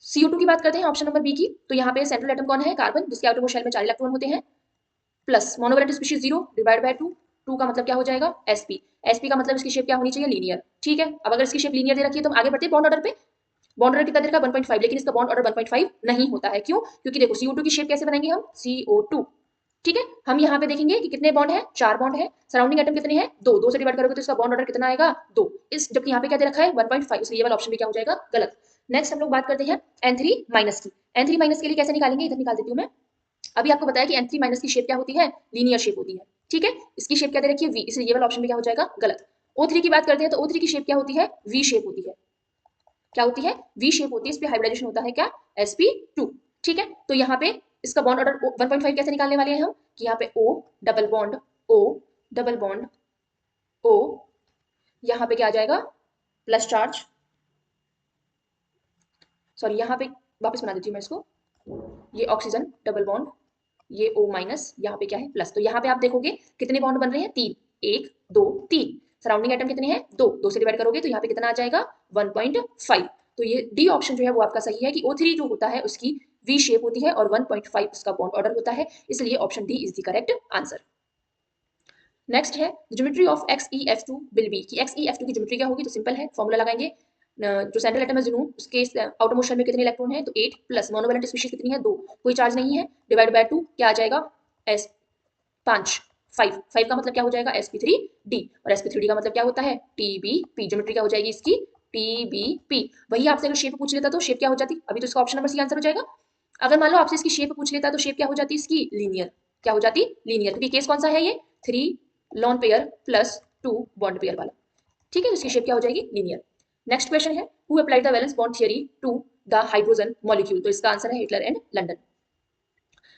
CO2 की बात करते हैं ऑप्शन नंबर बी की, तो यहाँ पे सेंट्रल एटम कौन है कार्बन, जिसके आउटरमोस्ट शेल में 4 इलेक्ट्रॉन होते हैं, plus monovalent species 0 divide by 2, 2 का मतलब क्या हो जाएगा sp, sp का मतलब इसकी शेप क्या होनी चाहिए लीनियर। ठीक है, अब अगर इसकी शेप लीनियर दे रखी है तो हम आगे बढ़ते हैं बॉन्ड ऑर्डर पे। बॉन्ड ऑर्डर कितना देर का 1.5, लेकिन इसका बॉन्ड ऑर्डर 1.5 नहीं होता है, क्यों, क्योंकि देखो CO2 की शेप कैसे बनाएंगे हम CO2। ठीक है, हम यहाँ पे देखेंगे कि कितने बॉन्ड है 4 बॉन्ड है, सराउंडिंग एटम कितने हैं 2, 2 से डिवाइड करोगे तो इसका बॉन्ड ऑर्डर कितना आएगा 2, इस जबकि यहाँ पे क्या दे रखा है 1.5, इसलिए ये वाला ऑप्शन भी क्या हो जाएगा गलत। नेक्स्ट हम लोग बात करते हैं N3 माइनस की। N3 माइनस के लिए कैसे निकालेंगे, इधर निकाल देती हूँ मैं। अभी आपको बताया कि N3 माइनस की शेप क्या होती है लीनियर शेप होती है। ठीक है, इसकी शेप क्या दे रखी है V, इसलिए ये वाला ऑप्शन भी क्या हो जाएगा गलत। O3 की बात करते हैं तो O3 की शेप क्या होती है V शेप होती है, क्या होती है V शेप होती है, इस पे हाइब्रिडाइजेशन होता है क्या sp2। ठीक है, तो यहाँ पे इसका बॉन्ड ऑर्डर 1.5 कैसे निकालने वाले हैं हम कि यहाँ पे O double bond O double bond O, यहाँ पे क्या आ जाएगा प्लस चार्ज, सॉरी यहाँ पे वापस बना देती हूँ मैं इसको, ये ऑक्सीजन डबल बॉन्ड, ये O माइनस, यहाँ पे क्या है प्लस, तो यहाँ पे आप देखोगे कितने बॉन्ड बन रहे हैं 3, 1 2 3, सराउंडिंग एटम कितने हैं 2, 2 से डिवाइड करोगे तो यहाँ पे कितना आ जाएगा 1.5, तो ये डी ऑप्शन जो है वो आपका सही है कि O3 जो होता है उसकी V शेप होती है और 1.5 उसका बॉन्ड ऑर्डर होता है, इसलिए option D is the correct answer. Next है geometry of XeF2 will be, कि XeF2 की ज्योमेट्री क्या होगी, तो सिंपल है फॉर्मूला लगाएंगे, जो सेंट्रल एटम है जुनू उसके आउटरमोस्ट शेल में कितने इलेक्ट्रॉन है तो 8 प्लस मोनोवैलेंट स्पीशीज कितनी है 2, कोई चार्ज नहीं है, डिवाइड बाय 2 क्या आ जाएगा s 5, 5 5 का मतलब क्या हो जाएगा sp3d, और sp3d का मतलब क्या होता है tbp, ज्योमेट्री क्या हो जाएगी इसकी tbp। वही आपसे अगर शेप पूछ लेता तो शेप क्या हो जाती, अभी तो इसका ऑप्शन नंबर सी आंसर हो जाएगा। अगर मान लो आपसे इसकी शेप पूछ लेता तो शेप क्या हो जाती इसकी लीनियर, क्या हो जाती लीनियर, क्योंकि केस कौन सा है ये 3 lone pair plus 2 bond pair वाला। ठीक है, इसकी शेप क्या हो जाएगी लीनियर। नेक्स्ट क्वेश्चन है who applied the valence bond theory to the hydrogen molecule, तो इसका आंसर है Heitler and London.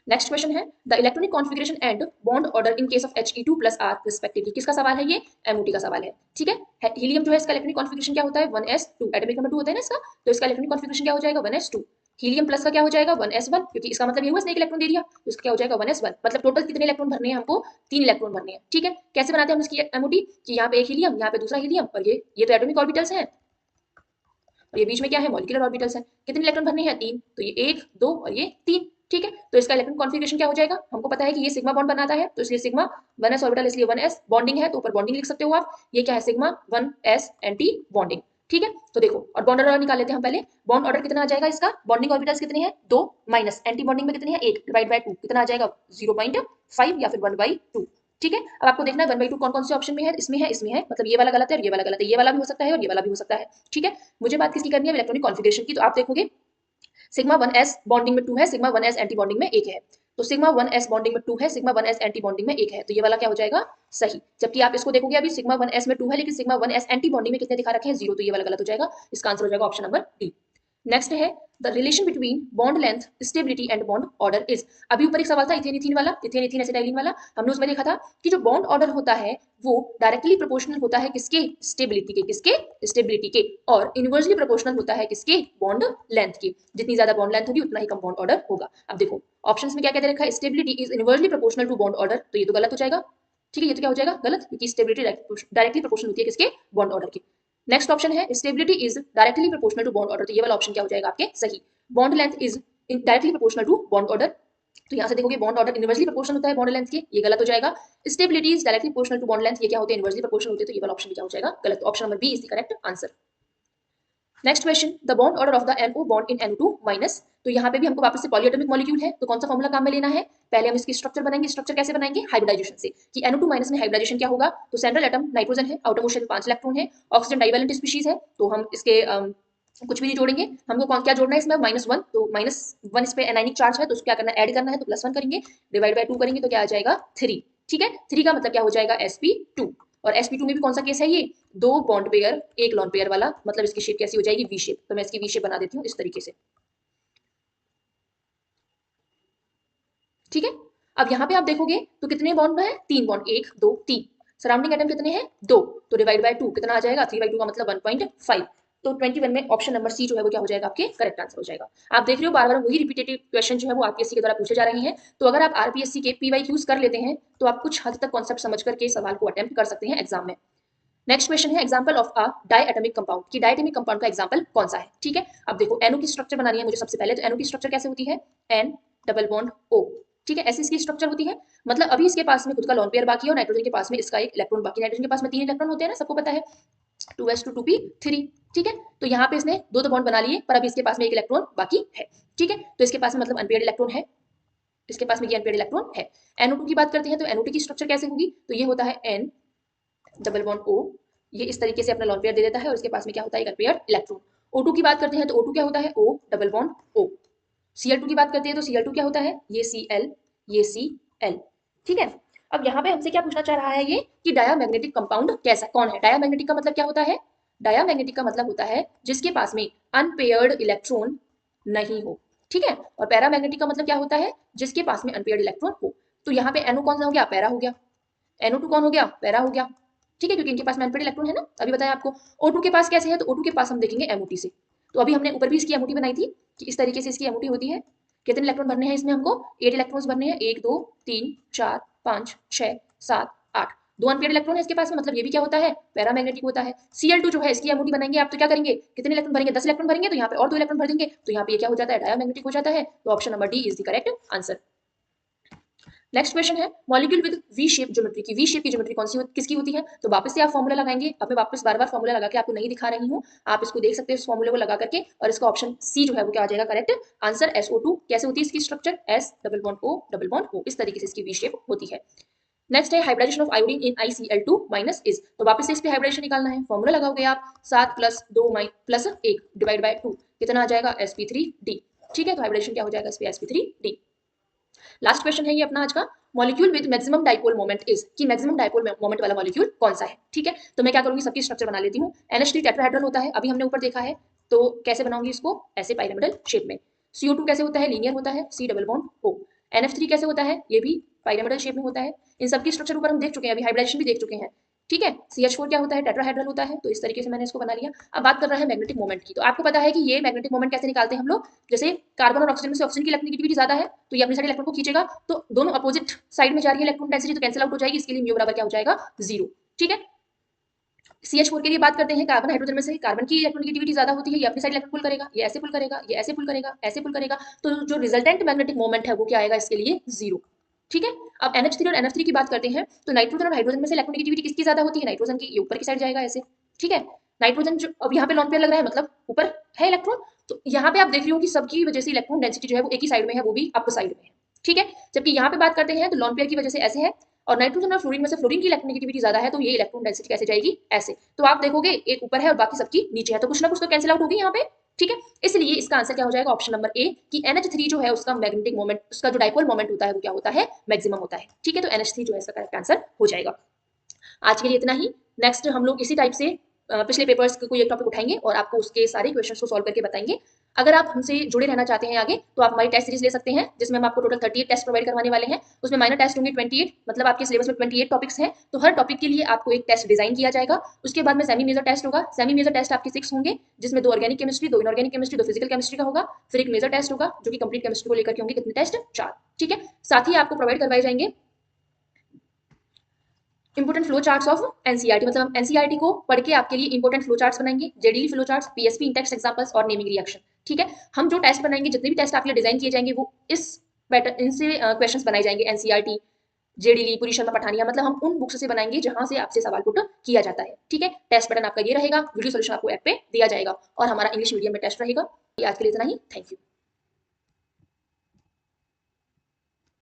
Next question है the electronic configuration and bond order in case of He2+R respectively, किसका सवाल है ये MOT का सवाल है। ठीक है, हीलियम जो है इसका इलेक्ट्रॉनिक कॉन्फिगरेशन क्या होता है 1s2, एटॉमिक नंबर 2 होता है ना इसका, तो इसका इलेक्ट्रॉनिक कॉन्फिगरेशन क्या हो जाएगा 1s2, हीलियम प्लस का क्या हो जाएगा 1s1, क्योंकि इसका मतलब ये हुआ इसने एक इलेक्ट्रॉन दे दिया तो इसका क्या हो जाएगा 1s1, मतलब टोटल कितने इलेक्ट्रॉन भरने हैं हमको 3 इलेक्ट्रॉन भरने हैं। ठीक है, कैसे बनाते हैं हम इसकी MOT कि यहाँ पे एक हीलियम, यहाँ पे दूसरा हीलियम, और ये तो एटॉमिक ऑर्बिटल्स हैं और ये बीच में क्या है मॉलिक्यूलर ऑर्बिटल्स है, कितने इलेक्ट्रॉन भरने हैं 3, तो ये 1 2 और ये 3। ठीक है, तो इसका इलेक्ट्रॉन कॉन्फिगरेशन क्या हो जाएगा, हमको पता है कि ये सिग्मा बॉन्ड बनाता है तो इसलिए सिग्मा 1s ऑर्बिटल, इसलिए 1s बॉन्डिंग है तो ऊपर बॉन्डिंग लिख सकते हो आप, ये क्या है सिग्मा 1s एंटी बॉन्डिंग। ठीक है, तो देखो और बॉन्ड ऑर्डर निकाल लेते हैं हम पहले, बॉन्ड ऑर्डर कितना आ जाएगा इसका, बॉन्डिंग ऑर्बिटल्स कितने हैं 2 माइनस एंटी बॉन्डिंग में कितने हैं 1 डिवाइड बाय 2 कितना आ जाएगा 0.5 या फिर 1/2। ठीक है, अब आपको देखना है 1/2 कौन कौन से ऑप्शन में है, इसमें है मतलब ये वाला गलत है और ये वाला गलत है, ये वाला भी हो सकता है और ये वाला भी हो सकता है। ठीक है, मुझे बात किसकी करनी है इलेक्ट्रॉनिक कॉन्फिगरेशन की, तो आप देखोगे सिग्मा 1s बॉन्डिंग में 2 है, सिग्मा 1s एंटी बॉन्डिंग में 1 है, तो सिग्मा 1s बॉन्डिंग में 2 है, सिग्मा 1s एंटी बॉन्डिंग में 1 है, तो ये वाला क्या हो जाएगा सही। जबकि आप इसको देखोगे अभी सिग्मा 1s में 2 है लेकिन सिग्मा 1s एंटी बॉन्डिंग में कितने दिखा रखे हैं 0, तो ये वाला गलत हो जाएगा, इसका आंसर हो जाएगा ऑप्शन नंबर डी। नेक्स्ट है the relation between bond length stability and bond order is, अभी ऊपर एक सवाल था इथेन इथीन वाला, इथेन इथीन एसिटाइलिन वाला, हमने उसमें देखा था कि जो बॉन्ड ऑर्डर होता है वो डायरेक्टली प्रोपोर्शनल होता है किसके स्टेबिलिटी के, किसके स्टेबिलिटी के, और इनवर्सली प्रोपोर्शनल होता है किसके बॉन्ड लेंथ की, जितनी ज्यादा बॉन्ड लेंथ होगी उतना ही कम बॉन्ड ऑर्डर होगा। अब देखो ऑप्शंस में क्या क्या दे रखा है stability is inversely proportional to bond order, तो ये तो गलत हो जाएगा। ठीक है, ये तो क्या हो जाएगा गलत, क्योंकि स्टेबिलिटी डायरेक्टली प्रोपोर्शनल होती है किसके बॉन्ड ऑर्डर की। नेक्स्ट ऑप्शन है stability is directly proportional to bond order, तो ये वाला ऑप्शन क्या हो जाएगा आपके सही। Bond length is directly proportional to bond order, तो यहाँ से देखोगे बॉन्ड ऑर्डर इनवर्सली प्रोपोर्शनल होता है बॉन्ड लेंथ के, ये गलत हो जाएगा। Stability is directly proportional to bond length, ये क्या होते हैं इनवर्सली प्रोपोर्शनल होते हैं, तो ये वाला ऑप्शन भी क्या हो जाएगा गलत, option number B is the correct answer. Next question the bond order of the NO bond in NO2 minus, तो यहाँ पे भी हमको वापस से पॉलीएटॉमिक मॉलिक्यूल है तो कौन सा फॉर्मूला काम में लेना है, पहले हम इसकी स्ट्रक्चर बनाएंगे, स्ट्रक्चर कैसे बनाएंगे हाइब्रिडाइजेशन से, कि NO2 माइनस में हाइब्रिडाइजेशन क्या होगा, तो सेंट्रल एटम नाइट्रोजन है, आउटर मोस्ट शेल 5 इलेक्ट्रॉन है, ऑक्सीजन डाइवैलेंट स्पीशीज है, तो हम इसके कुछ भी नहीं जोड़ेंगे, हमको कौन क्या जोड़ना है इसमें -1, तो -1 इस पे एनायनिक चार्ज है तो उसको क्या करना है ऐड करना है, तो +1 करेंगे डिवाइड बाय 2 करेंगे तो क्या आ जाएगा 3। ठीक है, 3 का मतलब क्या हो जाएगा sp2, और sp2 में भी कौन सा केस है ये 2 बॉन्ड पेयर 1 लॉन पेयर वाला, मतलब इसकी शेप कैसी हो जाएगी वी शेप, तो मैं इसकी वी शेप बना देती हूँ इस तरीके से। ठीक है, अब यहाँ पे आप देखोगे तो कितने बॉन्ड है 3 बॉन्ड 1 2 3, सराउंडिंग एटम कितने हैं 2, तो डिवाइड बाय 2 कितना आ जाएगा 3/2 का मतलब 1.5, तो 21 में ऑप्शन नंबर सी जो है वो क्या हो जाएगा, आपके करेक्ट आंसर हो जाएगा। आप देख रहे हो बार बार वही रिपीटेटिव क्वेश्चन जो है वो आरपीएससी के द्वारा पूछे जा रहे हैं। तो अगर आप आरपीएससी के पीवाईक्यूज कर लेते हैं तो आप कुछ हद तक कॉन्सेप्ट समझ करके सवाल को अटेम्प्ट कर सकते हैं एग्जाम में। नेक्स्ट क्वेश्चन है एग्जांपल ऑफ अ डायएटॉमिक कंपाउंड, कि डायएटॉमिक कंपाउंड का एग्जांपल कौन सा है। ठीक है, अब देखो एनओ की स्ट्रक्चर बनानी है मुझे सबसे पहले। तो एनओ की स्ट्रक्चर कैसे होती है, एन डबल बॉन्ड ओ। ठीक है, ऐसी इसकी स्ट्रक्चर होती है। मतलब अभी इसके पास में खुद का लोन पेयर बाकी है और नाइट्रोजन के पास में इसका एक इलेक्ट्रॉन बाकी। नाइट्रोजन के पास में 3 इलेक्ट्रॉन होते हैं ना, सबको पता है, 2s2 2p3। ठीक है, तो यहाँ पे इसने दो बॉन्ड बना लिए, पर अभी इसके पास में एक इलेक्ट्रॉन बाकी है। ठीक है, तो इसके पास में मतलब अनपेयर्ड इलेक्ट्रॉन है, इसके पास में ये अनपेयर्ड इलेक्ट्रॉन है। NO2 की बात करते हैं तो NO2 की स्ट्रक्चर कैसे होगी, तो ये होता है N डबल बॉन्ड O। ये इस तरीके से अपना लोन पेयर दे देता है और इसके पास में क्या होता है, एक अनपेयर्ड इलेक्ट्रॉन। O2 की बात करते हैं तो O2 क्या होता है, O double bond O। Cl2 की बात करते हैं तो Cl2 क्या होता है, ये Cl, ये Cl। ठीक है, अब यहाँ पे हमसे क्या पूछना चाह रहा है ये, कि डायामैग्नेटिक कंपाउंड कैसा कौन है। डायामैग्नेटिक का मतलब क्या होता है, डायामैग्नेटिक का मतलब होता है जिसके पास में अनपेयर्ड इलेक्ट्रॉन नहीं हो। ठीक है, और पैरामैग्नेटिक का मतलब क्या होता है, जिसके पास में अनपेयर्ड इलेक्ट्रॉन हो। तो यहाँ पे NO कौन सा हो गया, पैरा हो गया। NO2 कौन हो गया, पैरा हो गया। ठीक है, क्योंकि इनके पास में अनपेयर्ड इलेक्ट्रॉन है ना, अभी बताया आपको। O2 के पास कैसे है, तो O2 के पास हम देखेंगे MOT से। तो अभी हमने ऊपर भी इसकी MOT बनाई थी कि इस तरीके से इसकी MOT होती है। कितने इलेक्ट्रॉन भरने हैं इसमें, हमको 8 इलेक्ट्रॉन्स भरने हैं, 1 2 3 4 5 6 7 8। दो अनपेयर्ड इलेक्ट्रॉन है इसके पास में, मतलब ये भी क्या होता है, पैरामैग्नेटिक होता है। Cl2 जो है इसकी MOT बनाएंगे आप, तो क्या करेंगे, कितने इलेक्ट्रॉन भरेंगे, 10 इलेक्ट्रॉन भरेंगे, तो यहाँ पे और 2 इलेक्ट्रॉन भर देंगे, तो यहाँ पे ये क्या हो जाता है, डायामैग्नेटिक हो जाता है। तो option number D is the correct answer. Next question है molecule with V shape geometry, की वी शेप की ज्योमेट्री कौन सी किसकी होती है। तो वापस से आप फॉर्मूला लगाएंगे, अब मैं वापस बार बार फॉर्मूला लगा के आपको नहीं दिखा रही हूँ, आप इसको देख सकते हैं इस फॉर्मूले को लगा करके, और इसका ऑप्शन सी जो है वो क्या आ जाएगा करेक्ट आंसर। SO2 कैसे होती है इसकी structure, S double bond O double bond O, इस तरीके से इसकी वी शेप होती है। नेक्स्ट है hybridization of iodine in ICl2 minus is. तो वापस से इस पे हाइब्रिडेशन निकालना है, फॉर्मूला लगाओगे आप 7 + 2 + 1 डिवाइड बाय 2, कितना आ जाएगा, sp3d। ठीक है, तो हाइब्रिडेशन क्या हो जाएगा इस पे, sp3d। लास्ट क्वेश्चन है ये अपना आज का, molecule with maximum dipole moment is, कि मैक्सिमम डाइपोल मोमेंट वाला मॉलिक्यूल कौन सा है। ठीक है, तो मैं क्या करूंगी, सबकी स्ट्रक्चर बना लेती हूँ। NH3 टेट्राहेड्रल होता है, अभी हमने ऊपर देखा है, तो कैसे बनाऊंगी इसको, ऐसे पाइरामिडल शेप में। CO2 कैसे होता है, लीनियर होता है, C double bond O। NF3 कैसे होता है, ये भी पाइरामिडल शेप में होता है। इन सबकी स्ट्रक्चर ऊपर हम देख चुके हैं, अभी हाइब्रिडेशन भी देख चुके हैं। ठीक है, CH4 क्या होता है, टेट्राहेड्रल होता है, तो इस तरीके से मैंने इसको बना लिया। अब बात कर रहे हैं मैग्नेटिक मोमेंट की, तो आपको पता है कि ये मैग्नेटिक मोमेंट कैसे निकालते हैं हम लोग, जैसे कार्बन और ऑक्सीजन में से ऑक्सीजन की इलेक्ट्रोनेगेटिविटी ज्यादा है, तो ये अपनी साइड इलेक्ट्रॉन को खींचेगा, तो दोनों अपोजिट साइड में जा रही है इलेक्ट्रॉन डेंसिटी, तो कैंसिल आउट हो जाएगी, इसके लिए म्यू बराबर क्या हो जाएगा, 0। ठीक है, CH4 के लिए बात करते हैं, कार्बन हाइड्रोजन में से कार्बन की इलेक्ट्रोनेगेटिविटी ज्यादा होती है, ये अपनी साइड इलेक्ट्रॉन पुल करेगा, ये ऐसे पुल करेगा, ये ऐसे पुल करेगा, ऐसे पुल करेगा, तो जो रिजल्टेंट मैग्नेटिक मोमेंट है वो क्या आएगा इसके लिए, 0। ठीक है, अब NH3 और NF3 की बात करते हैं, तो नाइट्रोजन और हाइड्रोजन में से इलेक्ट्रोनेगेटिविटी किसकी ज्यादा होती है, नाइट्रोजन की, ये ऊपर की साइड जाएगा ऐसे। ठीक है, नाइट्रोजन जो अब यहाँ पे लॉन पेयर लग रहा है, मतलब ऊपर है इलेक्ट्रॉन, तो यहाँ पे आप देख रहे हो कि सबकी वजह से इलेक्ट्रॉन डेंसिटी जो है वो एक ही साइड में है, वो भी अप साइड में है। ठीक है, जबकि यहाँ पे बात करते हैं तो लॉन पेयर की वजह से ऐसे है, और नाइट्रोजन और फ्लोरीन में से फ्लोरीन की इलेक्ट्रोनेगेटिविटी ज्यादा है, तो ये इलेक्ट्रॉन डेंसिटी कैसे जाएगी, ऐसे। तो आप देखोगे एक ऊपर है और बाकी सबकी नीचे है, तो कुछ ना कुछ तो कैंसिल आउट होगी यहाँ पे। ठीक है, इसलिए इसका आंसर क्या हो जाएगा, ऑप्शन नंबर ए, कि NH3 जो है उसका मैग्नेटिक मोमेंट, उसका जो डाइपोल मोमेंट होता है वो क्या होता है, मैक्सिमम होता है। ठीक है, तो NH3 जो है इसका करेक्ट आंसर हो जाएगा। आज के लिए इतना ही। नेक्स्ट हम लोग इसी टाइप से पिछले पेपर्स कोई एक टॉपिक उठाएंगे और आपको उसके सारे क्वेश्चंस को सॉल्व करके बताएंगे। अगर आप हमसे जुड़े रहना चाहते हैं आगे, तो आप हमारी टेस्ट सीरीज ले सकते हैं, जिसमें हम आपको टोटल 38 टेस्ट प्रोवाइड करवाने वाले हैं। उसमें माइनर टेस्ट होंगे 28, मतलब आपके सिलेबस में 28 टॉपिक्स हैं, तो हर टॉपिक के लिए आपको एक टेस्ट डिजाइन किया जाएगा। उसके बाद में सेमी मेजर टेस्ट होगा, सेमी मेजर टेस्ट आपके 6 होंगे, जिसमें 2 organic chemistry, 2 inorganic chemistry, 2 physical chemistry का होगा। फिर एक मेजर टेस्ट होगा जो कि कंप्लीट केमिस्ट्री को लेकर के होंगे, कितने टेस्ट, 4। ठीक है, साथ ही आपको प्रोवाइड करवाए जाएंगे important flow charts of NCERT, मतलब हम एनसीईआरटी को पढ़ के आपके लिए इंपोर्टेंट फ्लो चार्ट्स बनाएंगे, JDE flow charts, PSP intext examples और नेमिंग रिएक्शन। ठीक है, हम जो टेस्ट बनाएंगे, जितने भी टेस्ट आपके लिए डिजाइन किए जाएंगे, वो इस पैटर्न, इनसे क्वेश्चंस बनाए जाएंगे। एनसीईआरटी, जेडीई, पूरी शर्मा पठानिया, मतलब हम उन बुक्स से बनाएंगे जहां से आपसे सवाल पुट किया जाता है। ठीक है, टेस्ट पैटर्न आपका ये रहेगा, वीडियो सोल्यूशन आपको ऐप पे दिया जाएगा, और हमारा इंग्लिश मीडियम में टेस्ट रहेगा। आज के लिए इतना ही, थैंक यू।